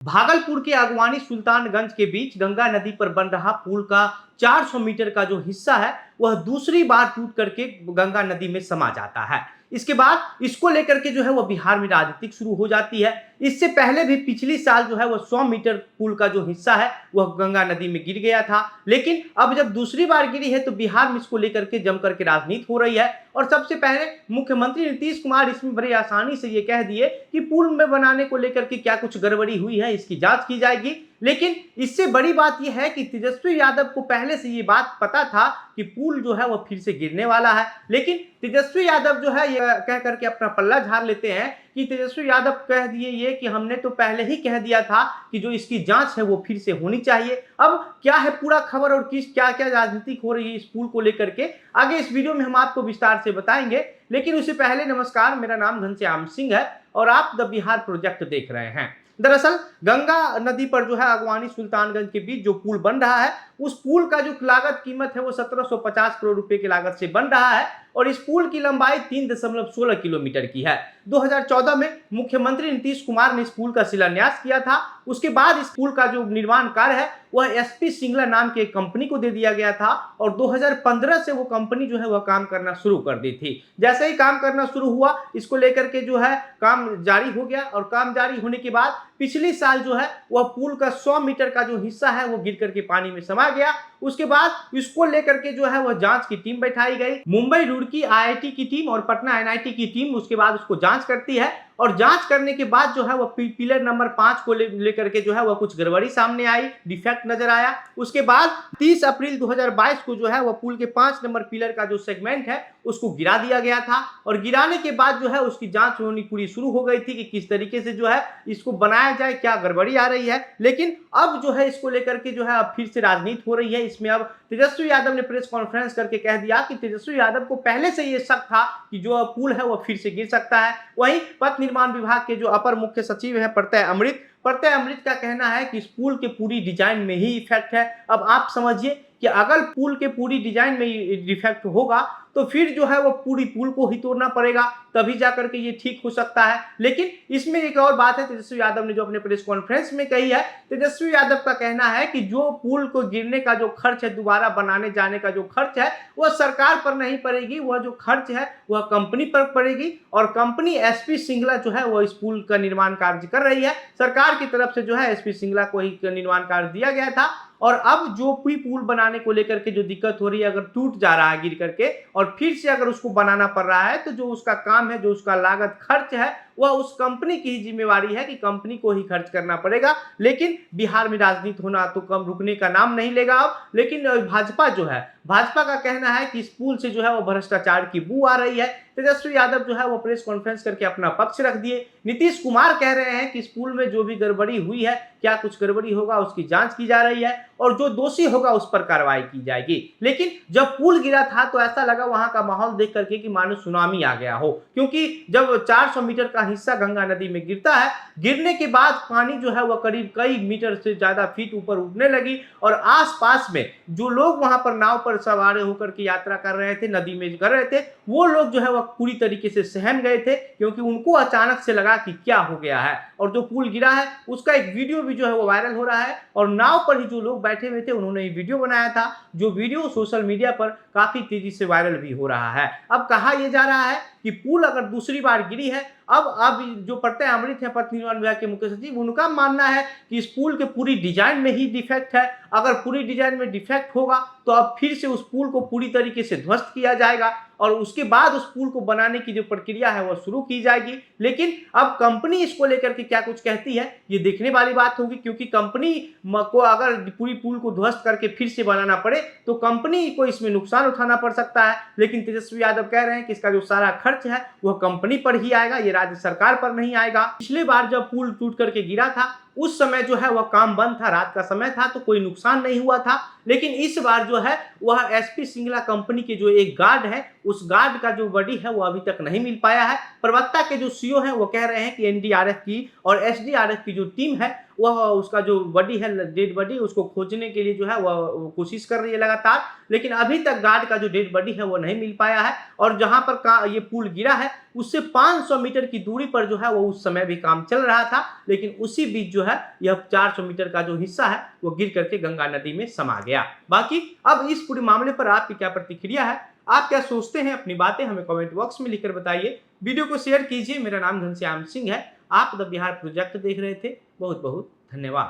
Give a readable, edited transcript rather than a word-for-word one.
भागलपुर के अगवानी सुल्तानगंज के बीच गंगा नदी पर बन रहा पुल का 400 मीटर का जो हिस्सा है वह दूसरी बार टूट करके गंगा नदी में समा जाता है। इसके बाद इसको लेकर के जो है वह बिहार में राजनीतिक शुरू हो जाती है। इससे पहले भी पिछली साल जो है वह 100 मीटर पुल का जो हिस्सा है वह गंगा नदी में गिर गया था, लेकिन अब जब दूसरी बार गिरी है तो बिहार में इसको लेकर के जमकर के राजनीति हो रही है। और सबसे पहले मुख्यमंत्री नीतीश कुमार इसमें बड़ी आसानी से ये कह दिए कि पुल में बनाने को लेकर के क्या कुछ गड़बड़ी हुई है, इसकी जांच की जाएगी। लेकिन इससे बड़ी बात यह है कि तेजस्वी यादव को पहले से ये बात पता था कि पुल जो है वह फिर से गिरने वाला है, लेकिन तेजस्वी यादव जो है ये कह करके अपना पल्ला झाड़ लेते हैं कि तेजस्वी यादव कह दिए ये कि हमने तो पहले ही कह दिया था कि जो इसकी जांच है वो फिर से होनी चाहिए। अब क्या है पूरा खबर और किस क्या क्या राजनीति हो रही है इस पुल को लेकर के, आगे इस वीडियो में हम आपको विस्तार से बताएंगे। लेकिन उससे पहले नमस्कार, मेरा नाम घनश्याम सिंह है और आप द बिहार प्रोजेक्ट देख रहे हैं। दरअसल गंगा नदी पर जो है अगवानी सुल्तानगंज के बीच जो पुल बन रहा है उस पुल का जो लागत कीमत है वो 1750 करोड़ रुपए की लागत से बन रहा है और इस पुल की लंबाई 3.16 किलोमीटर की है। 2014 में मुख्यमंत्री नीतीश कुमार ने इस पुल का शिलान्यास किया था। उसके बाद इस पुल का जो निर्माण कार्य है वह एसपी सिंगला नाम की एक कंपनी को दे दिया गया था और 2015 से वो कंपनी जो है वह काम करना शुरू कर दी थी। जैसे ही काम करना शुरू हुआ इसको लेकर के जो है काम जारी हो गया और काम जारी होने के बाद पिछली साल जो है वह पुल का 100 मीटर का जो हिस्सा है वो गिर करके पानी में समा गया। उसके बाद इसको लेकर के जो है वह जांच की टीम बैठाई गई। मुंबई रुड़की आईआईटी की टीम और पटना एनआईटी की टीम उसके बाद उसको जांच करती है और जांच करने के बाद जो है वह पिलर नंबर 5 को लेकर के जो है वह कुछ गड़बड़ी सामने आई, डिफेक्ट नजर आया। उसके बाद 30 अप्रैल 2022 को जो है वह पुल के 5 नंबर पिलर का जो सेगमेंट है उसको गिरा दिया गया था और गिराने के बाद जो है उसकी जांच होनी पूरी शुरू हो गई थी कि किस तरीके से जो है इसको बनाया जाए, क्या गड़बड़ी आ रही है। लेकिन अब जो है इसको लेकर के जो है अब फिर से राजनीति हो रही है। इसमें अब तेजस्वी यादव ने प्रेस कॉन्फ्रेंस करके कह दिया कि तेजस्वी यादव को पहले से ये शक था कि जो पुल है वह फिर से गिर सकता है। वहीं पथ निर्माण विभाग के जो अपर मुख्य सचिव है प्रत्यय अमृत का कहना है कि इस पुल के पूरी डिजाइन में ही इफेक्ट है। अब आप समझिए कि अगर पुल के पूरी डिजाइन में डिफेक्ट होगा तो फिर जो है वो पूरी पुल को ही तोड़ना पड़ेगा, तभी जाकर के ये ठीक हो सकता है। लेकिन इसमें एक और बात है तेजस्वी यादव ने जो अपने प्रेस कॉन्फ्रेंस में कही है। तेजस्वी यादव का कहना है कि जो पुल को गिरने का जो खर्च है, दोबारा बनाने जाने का जो खर्च है वह सरकार पर नहीं पड़ेगी, वह जो खर्च है वह कंपनी पर पड़ेगी और कंपनी एसपी सिंगला जो है वह इस पुल का निर्माण कार्य कर रही है। सरकार की तरफ से जो है एसपी सिंगला को ही निर्माण कार्य दिया गया था और अब जो भी पुल बनाने को लेकर के जो दिक्कत हो रही है, अगर टूट जा रहा है गिर करके और फिर से अगर उसको बनाना पड़ रहा है तो जो उसका काम है, जो उसका लागत खर्च है वह उस कंपनी की ही जिम्मेवारी है कि कंपनी को ही खर्च करना पड़ेगा। लेकिन बिहार में राजनीति होना तो कम रुकने का नाम नहीं लेगा अब। लेकिन भाजपा का कहना है कि इस पुल से जो है वो भ्रष्टाचार की बू आ रही है। तेजस्वी यादव जो है वो प्रेस कॉन्फ्रेंस करके अपना पक्ष रख दिए। नीतीश कुमार कह रहे हैं कि इस पुल में जो भी गड़बड़ी हुई है, क्या कुछ गड़बड़ी होगा उसकी जांच की जा रही है और जो दोषी होगा उस पर कार्रवाई की जाएगी। लेकिन जब पुल गिरा था तो ऐसा लगा वहां का माहौल देख करके कि मानो सुनामी आ गया हो, क्योंकि जब 400 मीटर का हिस्सा गंगा नदी में गिरता है, गिरने के बाद पानी जो है वह करीब कई मीटर से ज्यादा फीट ऊपर उठने लगी और आसपास में जो लोग वहां पर नाव पर सवार होकर के यात्रा कर रहे थे, नदी में कर रहे थे, वो लोग जो है वह पूरी तरीके से सहम गए थे, क्योंकि उनको अचानक से लगा कि क्या हो गया है। और जो पुल गिरा है उसका एक वीडियो भी जो है वो वायरल हो रहा है और नाव पर ही जो लोग बैठे हुए थे उन्होंने ये वीडियो बनाया था, जो वीडियो सोशल मीडिया पर काफी तेजी से वायरल भी हो रहा है। अब कहा यह जा रहा है कि पुल अगर दूसरी बार गिरी है, अब जो प्रत्यय अमृत है पथ निर्माण विभाग के मुख्य सचिव, उनका मानना है कि इस पुल के पूरी डिजाइन में ही डिफेक्ट है। अगर पूरी डिजाइन में डिफेक्ट होगा तो अब फिर से उस पुल को पूरी तरीके से ध्वस्त किया जाएगा और उसके बाद उस पुल को बनाने की जो प्रक्रिया है वह शुरू की जाएगी। लेकिन अब कंपनी इसको लेकर के क्या कुछ कहती है ये देखने वाली बात होगी, क्योंकि कंपनी को अगर पूरी पुल को ध्वस्त करके फिर से बनाना पड़े तो कंपनी को इसमें नुकसान उठाना पड़ सकता है। लेकिन तेजस्वी यादव कह रहे हैं कि इसका जो सारा खर्च है वह कंपनी पर ही आएगा, ये राज्य सरकार पर नहीं आएगा। पिछली बार जब पुल टूट करके गिरा था उस समय जो है वह काम बंद था, रात का समय था तो कोई नुकसान नहीं हुआ था। लेकिन इस बार जो है वह एसपी सिंगला कंपनी के जो एक गार्ड है उस गार्ड का जो बॉडी है वो अभी तक नहीं मिल पाया है। प्रवक्ता के जो सीओ हैं वो कह रहे हैं कि एनडीआरएफ की और एसडीआरएफ की जो टीम है वह उसका जो बॉडी है, डेड बॉडी, उसको खोजने के लिए जो है वह कोशिश कर रही है लगातार, लेकिन अभी तक गार्ड का जो डेड बॉडी है वो नहीं मिल पाया है। और जहां पर ये पुल गिरा है उससे 500 मीटर की दूरी पर जो है वो उस समय भी काम चल रहा था, लेकिन उसी बीच जो है यह 400 मीटर का जो हिस्सा है वो गिर करके गंगा नदी में समा गया। बाकी अब इस पूरे मामले पर आपकी क्या प्रतिक्रिया है, आप क्या सोचते हैं, अपनी बातें हमें कमेंट बॉक्स में लिखकर बताइए। वीडियो को शेयर कीजिए। मेरा नाम घनश्याम सिंह है। आप द बिहार प्रोजेक्ट देख रहे थे। बहुत बहुत धन्यवाद।